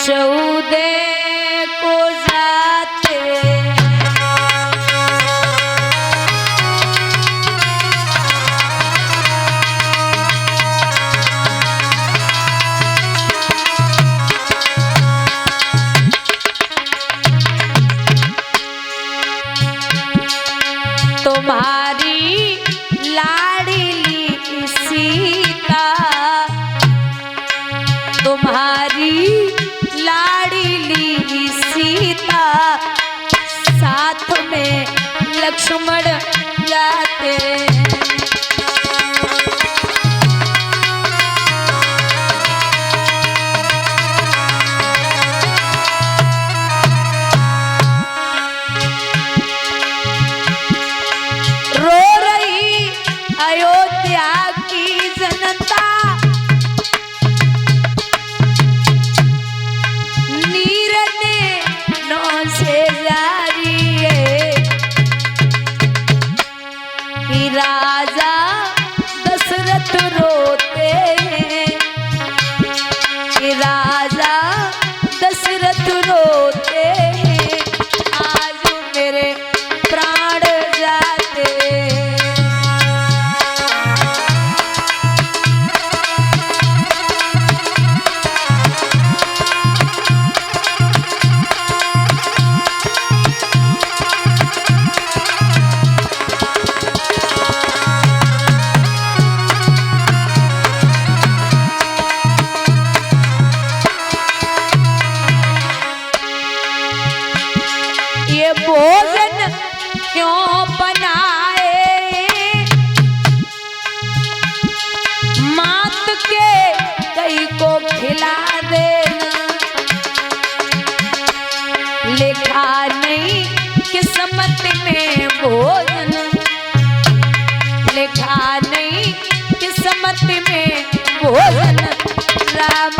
चौदे को जाते तुम्हारी लाडली सीता, तुम्हारी लाडली सीता, साथ में लक्ष्मण जाते। अयोध्या की जनता नीर ने नौ से जारी है कि राजा दशरथ रोते हैं, कि राजा दशरथ रोते हैं, आज मेरे प्राण जाते। ये भोजन क्यों बनाए, मात के कई को खिला देना, लिखा नहीं किस्मत में भोजन, लिखा नहीं किस्मत में भोजन, राम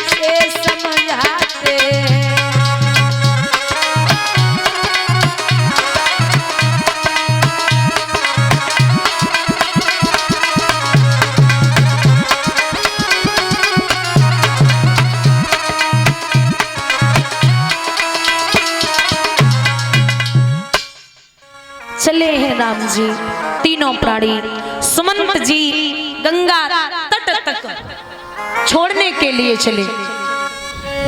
से समझाते। चले हैं राम जी तीनों प्राणी सुमंत जी गंगा तट तक छोड़ने के लिए चले।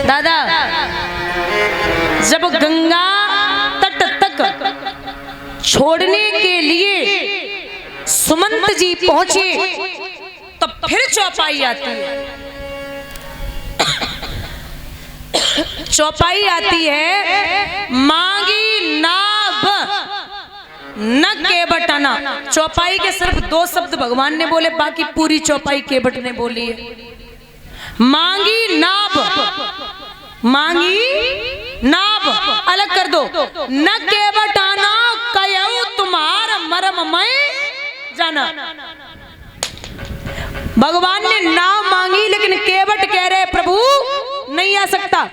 दादा जब गंगा तट तक छोड़ने के लिए सुमंत जी पहुंचे तो फिर चौपाई आती है। चौपाई आती है, मांगी नाभ न केवटना। चौपाई के सिर्फ दो शब्द भगवान ने बोले, बाकी पूरी चौपाई केवट ने बोली है। मांगी नाभ, मांगी नाभ अलग कर दो, न केवटाना कयऊ तुम्हारा मरम मैं जाना। भगवान ने नाव मांगी लेकिन केवट कह रहे प्रभु नहीं आ सकता।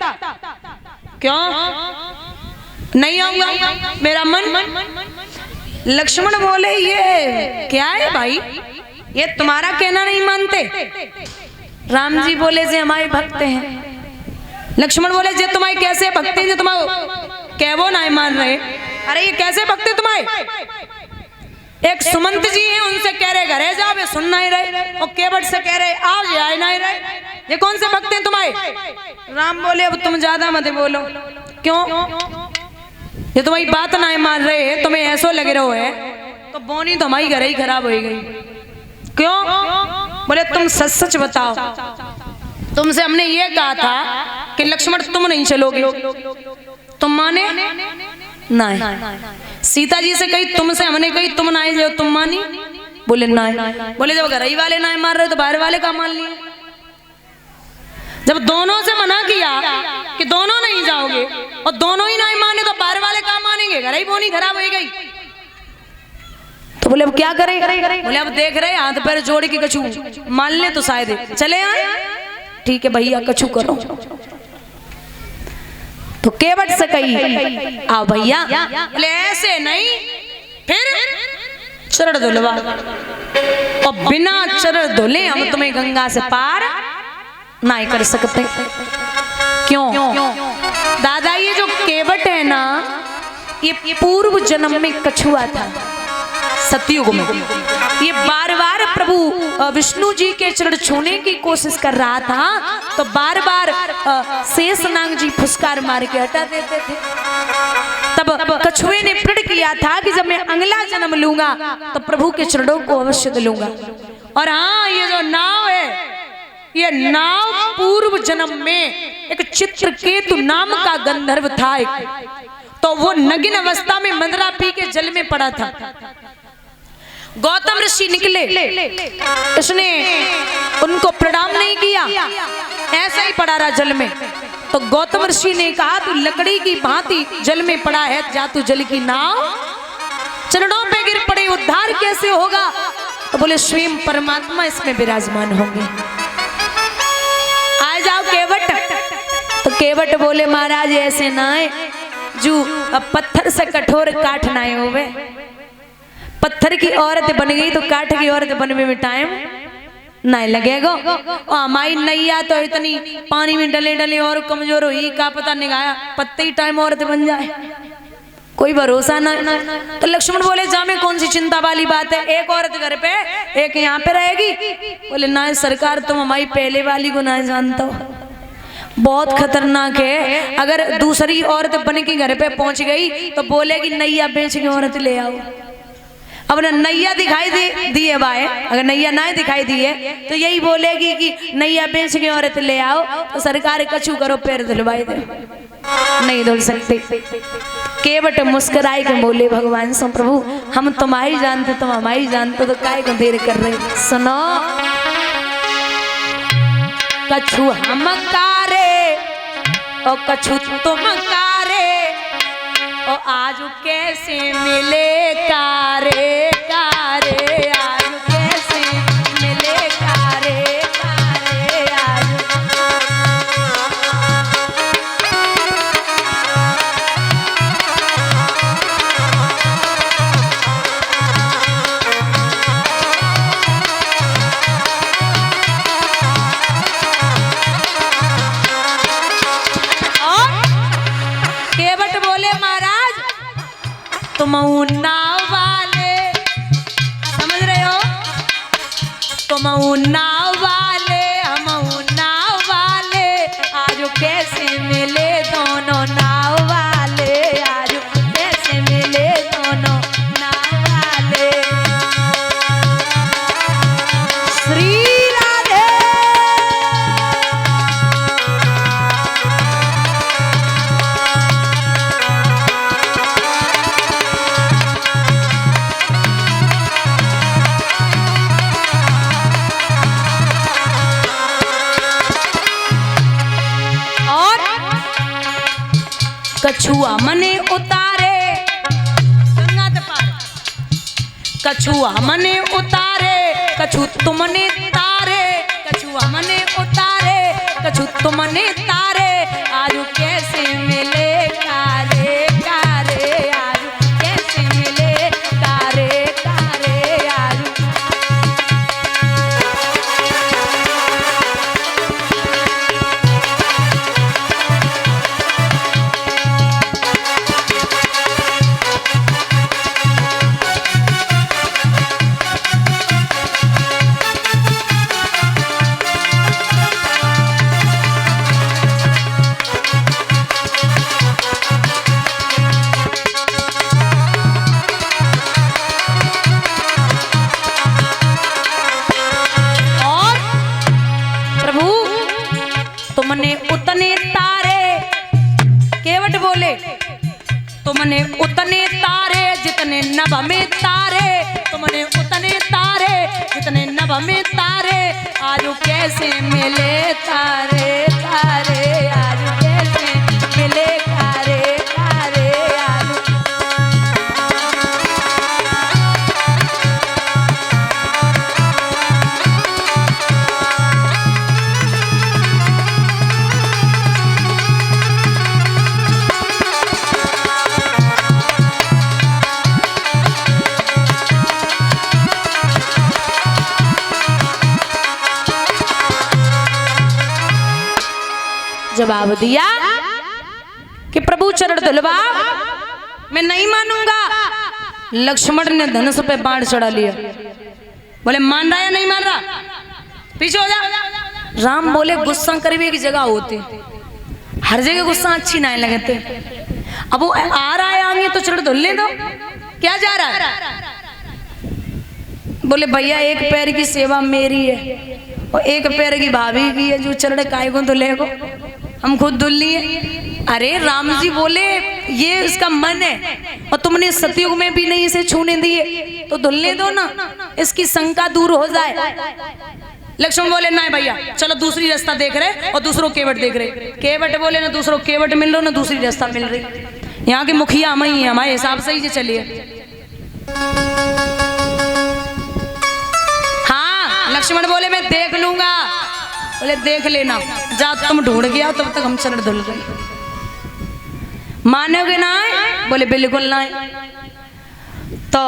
क्यों नहीं आऊंगा, मेरा मन। लक्ष्मण बोले ये क्या है भाई, ये तुम्हारा कहना नहीं मानते। राम जी बोले जे हमारे भक्त हैं। लक्ष्मण बोले जे तुम्हारी कैसे भक्ति हैं, जो तुम कहवो ना मान रहे। अरे ये कैसे भक्ति तुम्हारे? एक सुमंत जी हैं, उनसे कह रहे घरे जाओ, वे सुन नहीं रहे, और केवट से कह रहे आओ, ये आए नहीं रहे। ये कौन से भक्त हैं तुम्हारे? राम बोले अब तुम ज्यादा मत बोलो। क्यों? ये तुम्हारी बात ना मान रहे हैं, तुम्हें ऐसा लग रहा है तो बोनी तो हमारी घर ही खराब हो गई। क्यों? बोले तुम सच सच बताओ, तुमसे हमने ये कहा था कि लक्ष्मण तुम नहीं चलोगे, तुम माने? नहीं। सीता जी से कही, तुमसे हमने कही तुम ना जाओ, तुम मानी? बोले नहीं। बोले जब घर ही वाले ना मान रहे तो बाहर वाले का मान लिए। जब दोनों से मना किया कि दोनों नहीं जाओगे और दोनों ही नहीं माने तो बाहर वाले काम मानेंगे, घर ही बोनी खराब हो गई। तो बोले अब क्या करें? बोले अब देख रहे हाथ पैर जोड़ के कछू मान ले तो शायद चले आए। ठीक है भैया कछू करो। तो केवट से कही आओ भैया। बोले ऐसे नहीं, फिर चरण धुलवा, और बिना चरण धुले हम तुम्हें गंगा से पार नहीं कर सकते। ये पूर्व जन्म में कछुआ था सतयुग में। ये बार बार प्रभु विष्णु जी के चरण छूने की कोशिश कर रहा था, तो बार बार शेषनाग जी फुसकार मार के हटा देते थे। तब कछुए ने प्रण किया था कि जब मैं अगला जन्म लूंगा तो प्रभु के चरणों को अवश्य दिलूंगा। और हाँ, ये जो नाव है, ये नाव पूर्व जन्म में एक चित्रकेतु नाम का गंधर्व था एक, तो वो नगिन अवस्था में मंदरा पी के जल में पड़ा था। गौतम ऋषि निकले, उसने उनको प्रणाम नहीं किया, ऐसा ही पड़ा रहा जल में। तो गौतम ऋषि ने कहा, तू लकड़ी की भांति जल में पड़ा है, जा तू जल की नाव चरणों पे गिर पड़े, उद्धार कैसे होगा? तो बोले स्वयं परमात्मा इसमें विराजमान होंगे, आ जाओ केवट। तो केवट बोले, महाराज ऐसे ना है, जो अब पत्थर से कठोर काठ ना होवे, पत्थर की औरत बन गई तो काठ की औरत बनने में टाइम नहीं लगेगा। हमारी नैया तो इतनी पानी में डले डले और कमजोर हुई, का पता निगाया पत्ते ही टाइम औरत बन जाए, कोई भरोसा ना। तो लक्ष्मण बोले, जा में कौन सी चिंता वाली बात है, एक औरत घर पे एक यहाँ पे रहेगी। बोले, ना सरकार, तुम हमारी पहले वाली को ना जानता हो, बहुत खतरनाक है। अगर दूसरी औरत बन के घर पे पहुंच गई तो बोलेगी नैया बेच के औरत ले आओ। अब ना नैया दिखाई दिए भाई, अगर नैया ना दिखाई दिए तो यही बोलेगी कि नैया बेच के औरत ले आओ। तो सरकार कछु करो, पैर धुलवाई दे, नहीं धुल सकते। केवट मुस्कुराई के बोले, भगवान सो प्रभु, हम तुम्हारी जानते, तुम हमारी जानते, तो काय को देर कर रहे। सुनो, कछु हम कारे और कछु तुम कारे, और आज कैसे मिले कारे कारे, आज कैसे मिले कारे कारे आज। केवट बोले, महाराज तुम नाव वाले, समझ रहे हो, तुम नाव वाले, हम नाव वाले, आज कैसे मिले दोनों नाव वाले, आज कैसे मिले दोनों नाव वाले। श्री राधे। कछुआ मने उतारे गंगा ते पार, कछुआ मने उतारे, कछु तुमने तारे, कछुआ मने उतारे, कछु तुमने तारे, आज कैसे मिले कारे कारे, आज कैसे मिले कारे कारे आज। तुमने उतने तारे, केवट बोले, तुमने उतने तारे जितने नभ में तारे, तुमने उतने तारे जितने नभ में तारे, आज कैसे मिले तारे तारे, आज कैसे मिले तारे तारे आज। जवाब दिया कि प्रभु चरण धुलवा, मैं नहीं मानूंगा। लक्ष्मण ने धनुष पे बाण चढ़ा लिया। बोले मान रहा या नहीं मान रहा, पीछे हो जा। राम बोले गुस्सा करवे की जगह होती, हर जगह गुस्सा अच्छी नहीं लगते। अब वो आ रहा है आगे तो चढ़ धुलने दो, क्या जा रहा है। बोले भैया एक पैर की सेवा मेरी है और एक पैर की भाभी की है, जो चढ़ काय को धुले को, हम खुद धुल लिए। अरे राम जी बोले ये इसका मन है और तुमने सतयुग में भी नहीं इसे छूने दिए, तो धुलने दो ना, इसकी शंका दूर हो जाए। लक्ष्मण बोले नहीं भैया चलो दूसरी रास्ता देख रहे और दूसरों केवट देख रहे। केवट बोले ना दूसरों केवट मिल रहा ना दूसरी रास्ता मिल रही, यहाँ के मुखिया हम ही है, हमारे हिसाब से ही चलिए। हाँ लक्ष्मण बोले मैं देख लूंगा। बोले देख लेना, जा तुम ढूंढ गया तब तक हम चरण धुल गए। मानोगे ना? बोले बिल्कुल नहीं। तो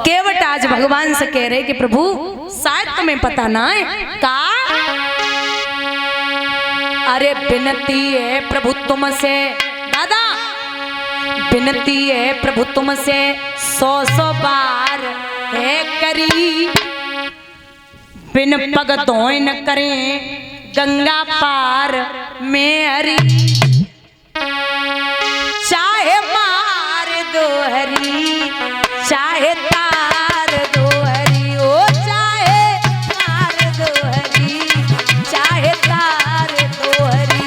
केवट आज भगवान से कह रहे कि प्रभु शायद तुम्हें पता ना है का, अरे विनती है प्रभु तुमसे, दादा विनती है प्रभु तुमसे 100 बार है करी, बिन पग धोए न करें गंगा पार में हरी, चाहे मार दो हरी चाहे तार दो हरी, ओ चाहे मार दो हरी चाहे तार दो हरी।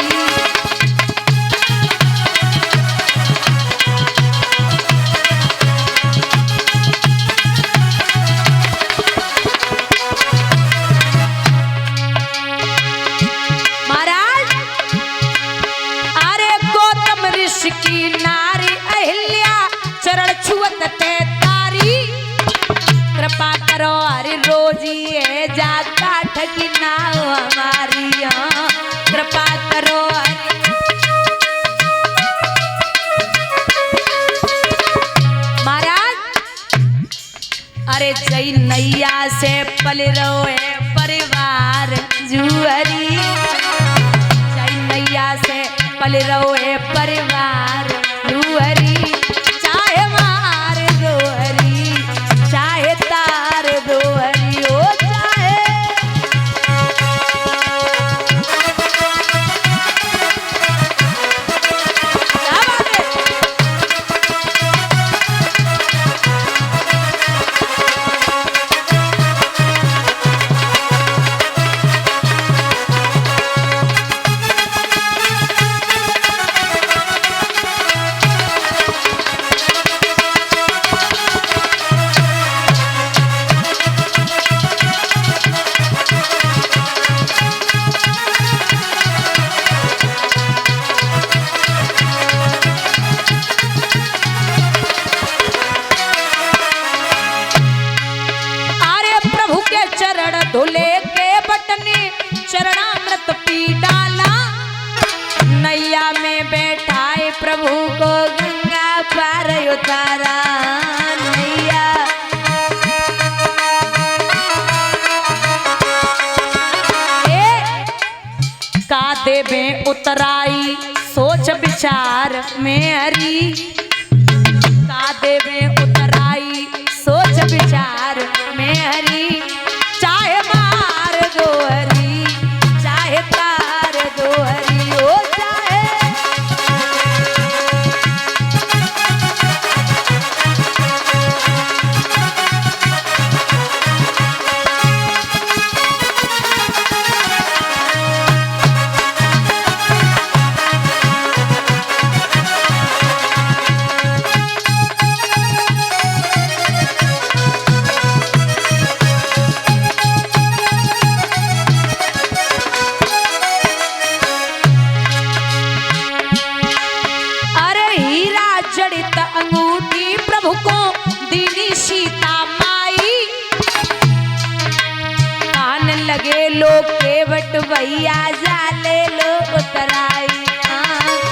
महाराज अरे गौतम ऋषि की नारी अहिल्या चरण छुअत ते तारी, कृपा करो हरि रोजी है जाता ठगी ना हमारी, कृपा करो महाराज। अरे जय नैया से पल रहो है परिवार जुहरी, जय नैया से पल रहो है परिवार जुहरी, चाहे मार दो हरी चाहे तार दो हरी, ओ चाहे क्या बात है। धुले के बटने चरणामृत पी डाला, नैया में बैठाए प्रभु को गंगा पार उतारा, नैया का देवे उतराई सोच विचार में हरी, का देवे उतराई सोच विचार में हरी, चाहे मार दो हरी चाहे तार दो हरी, ओ चाहे अंगूठी प्रभु को दीनी सीता माई, कान लगे लो केवट भैया जाले लो उतराई,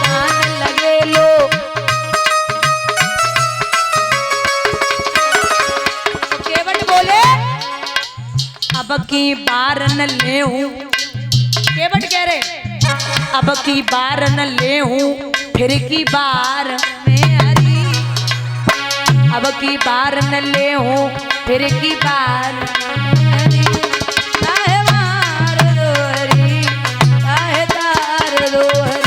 कान लगे लो। केवट बोले अब की बार न ले हूं, केवट कह रहे अब की बार न ले हूं, फिर की बार में हरी, अब की बार न ले हूँ फिर की बार। चाहे मार दो हरी, चाहे तार दो हरी।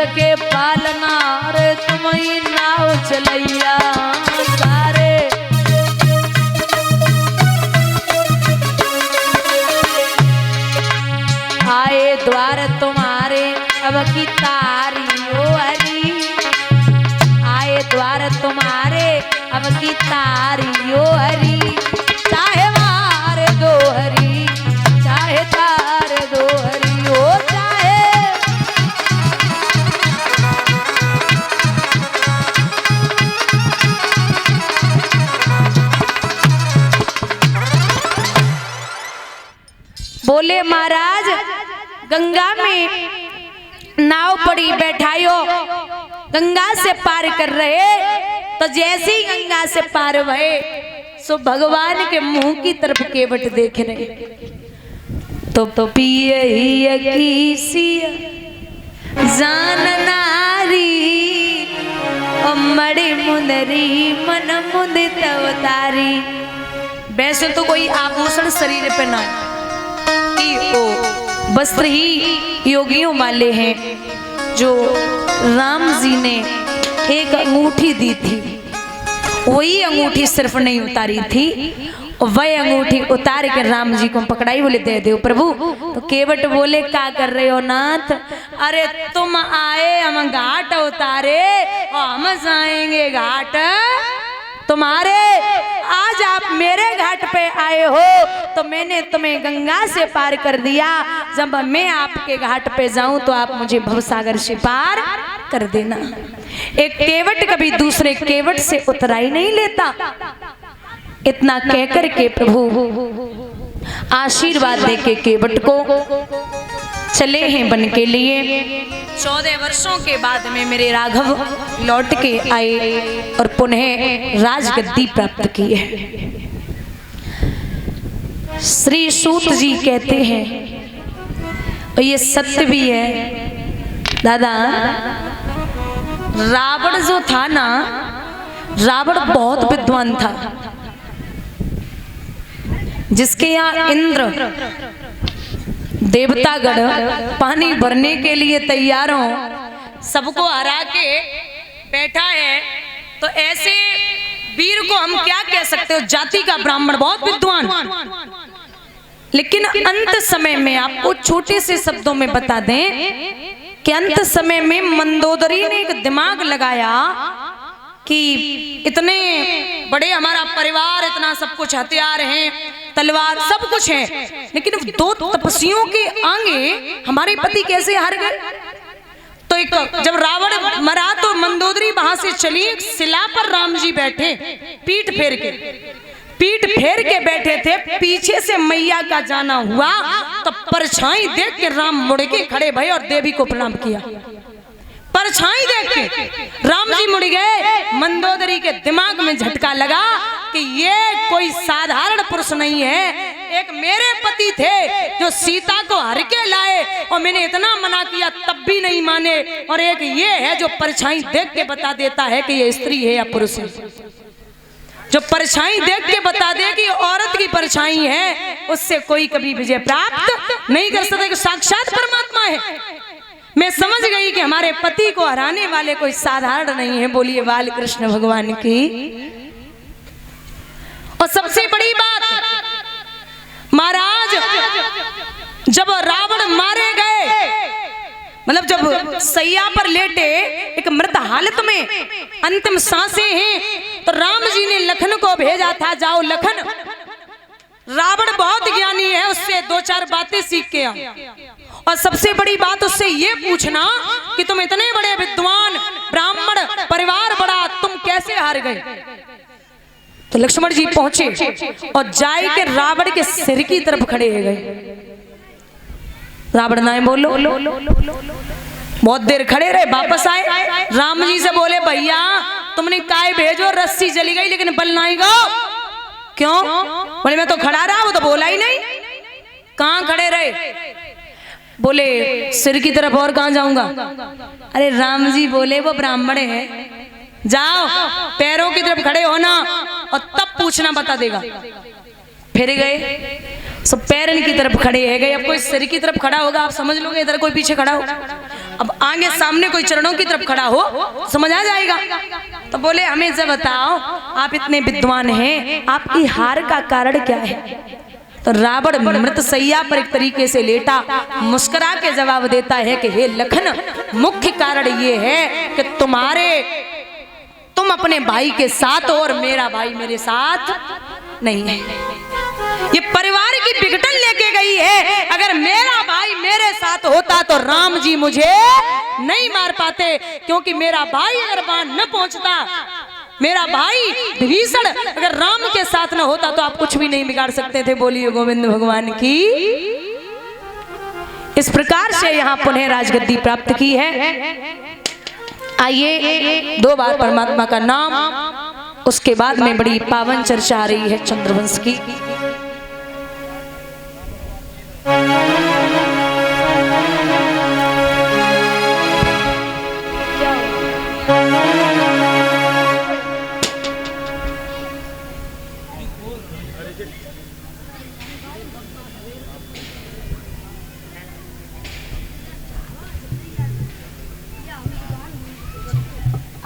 के पालना रे तुम ही नाव चलैया सारे। आए द्वार तुम्हारे अब की तारी ओ हरी, आए द्वार तुम्हारे अब की तारी ओ हरी। चाहे मार दो हरी, चाहे तार दो हरी ओ चाहे। बोले महाराज गंगा में नाव पड़ी बैठायो, गंगा से पार कर रहे, तो जैसे ही गंगा से पार भये सो भगवान के मुंह की तरफ केवट देख रहे। तो पिए ही की जान नारी मड़ी मुंदरी मन मुदित अवतारी। वैसे तो कोई आभूषण शरीर पे ना, वस्त्र ही योगियों वाले हैं। जो राम जी ने एक अंगूठी दी थी, वही अंगूठी सिर्फ नहीं उतारी थी, वह अंगूठी उतार के राम जी को पकड़ाई, बोले दे दो प्रभु। तो केवट बोले क्या कर रहे हो नाथ? अरे तुम आए हम घाट उतारे और हम जाएंगे घाट तुम्हारे। आज आप मेरे घाट पे आए हो तो मैंने तुम्हें गंगा से पार कर दिया, जब मैं आपके घाट पे जाऊं तो आप मुझे भवसागर से पार कर देना। एक केवट कभी दूसरे केवट से उतराई नहीं लेता। इतना कहकर के प्रभु आशीर्वाद दे के केवट को चले हैं वन के लिए। 14 वर्षों के बाद में मेरे राघव लौट के आए और पुनः राजगद्दी प्राप्त की है। श्री सूत जी कहते हैं, और ये सत्य भी है दादा, रावण जो था ना, रावण बहुत विद्वान था। जिसके यहाँ इंद्र देवतागण पानी भरने के लिए तैयार हो, सबको हरा के बैठा है, तो ऐसे वीर को हम क्या कह सकते हो? जाति का ब्राह्मण, बहुत विद्वान। लेकिन अंत समय में आपको छोटे से शब्दों में बता दें कि अंत समय में मंदोदरी ने एक दिमाग लगाया कि इतने बड़े हमारा परिवार, इतना सब कुछ, हथियार हैं, तलवार सब कुछ है, लेकिन 2 तपस्वियों के आगे हमारे पति कैसे हार गए? तो एक जब रावण मरा तो मंदोदरी वहां से चली, शिला पर राम जी बैठे पीठ फेर के बैठे थे। पीछे से मैया का जाना हुआ तो परछाई देख के राम मुड़ के खड़े भये और देवी को प्रणाम किया। परछाई देख के राम जी मुड़ गए। मंदोदरी के दिमाग में झटका लगा कि ये कोई साधारण पुरुष नहीं है, एक मेरे पति थे जो सीता को हर के लाए और मैंने इतना मना किया तब भी नहीं माने, और एक ये है जो परछाई देख के बता देता है कि ये स्त्री है या पुरुष है। जो परछाई देख के बता दे कि औरत की परछाई है, उससे कोई कभी विजय प्राप्त नहीं कर सकता, कि साक्षात परमात्मा है। मैं समझ गई कि हमारे पति को हराने वाले कोई साधारण नहीं है। बोलिए बाल कृष्ण भगवान की। और सबसे बड़ी बात, महाराज जब रावण मारे गए, मतलब जब सैया पर लेटे एक मृत हालत में अंतिम सांसें हैं, तो राम जी ने लखन को भेजा था, जाओ लखन रावण बहुत ज्ञानी है, उससे 2-4 बातें सीख के आ। और सबसे बड़ी बात उससे ये पूछना कि तुम इतने बड़े विद्वान ब्राह्मण परिवार बड़ा, तुम कैसे हार गए। तो लक्ष्मण जी पहुंचे और जाए के रावण के सिर की तरफ खड़े हो गए। रावण ना बोलो, बहुत देर खड़े रहे, वापस आए, राम जी से बोले भैया तुमने काय भेजो, रस्सी चली गई लेकिन बल नहीं गो। क्यों? बोले मैं तो खड़ा रहा, वो तो बोला ही नहीं। कहाँ खड़े रहे? बोले सिर की तरफ, और कहाँ जाऊंगा? अरे राम जी बोले वो ब्राह्मण है, जाओ पैरों की तरफ खड़े होना और तब पूछना बता देगा। फिर गए, सब पैरन की तरफ खड़े है गए। अब कोई सिर की तरफ खड़ा होगा आप समझ लोगे, इधर कोई पीछे खड़ा हो, अब आगे सामने कोई चरणों की तरफ खड़ा हो समझ आ जाएगा। तो बोले हमें जब बताओ, आप इतने विद्वान हैं, आपकी हार का कारण क्या है? तो रावण मृत सैया पर एक तरीके से लेटा मुस्कुरा के जवाब देता है कि हे लखन, मुख्य कारण ये है कि तुम अपने भाई के साथ हो और मेरा भाई मेरे साथ नहीं है। ये परिवार की विघटन लेके गई है। अगर मेरा भाई मेरे साथ होता तो राम जी मुझे नहीं मार पाते, क्योंकि मेरा भाई अगर वहां न पहुंचता, मेरा भाई विभीषण अगर राम के साथ न होता तो आप कुछ भी नहीं बिगाड़ सकते थे। बोलिए गोविंद भगवान की। इस प्रकार से यहाँ पुनः राजगद्दी प्राप्त की है। आइए 2 बार परमात्मा का नाम, उसके बाद में बड़ी पावन चर्चा आ रही है चंद्रवंश की।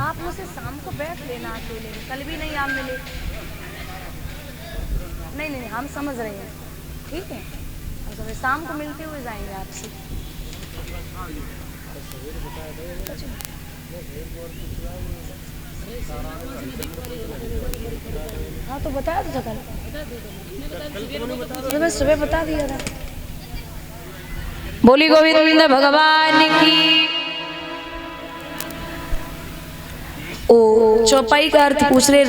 आप मुझसे शाम को बैठ लेना अकेले, कल भी नहीं आप मिले। नहीं हम समझ रहे हैं, ठीक है, हम शाम को मिलते हुए जाएंगे आपसे। हाँ तो बताया तो कल, मैं सुबह बता दिया था। बोली गोविंद भगवान की। ओ चौपाई का अर्थ पूछ रहे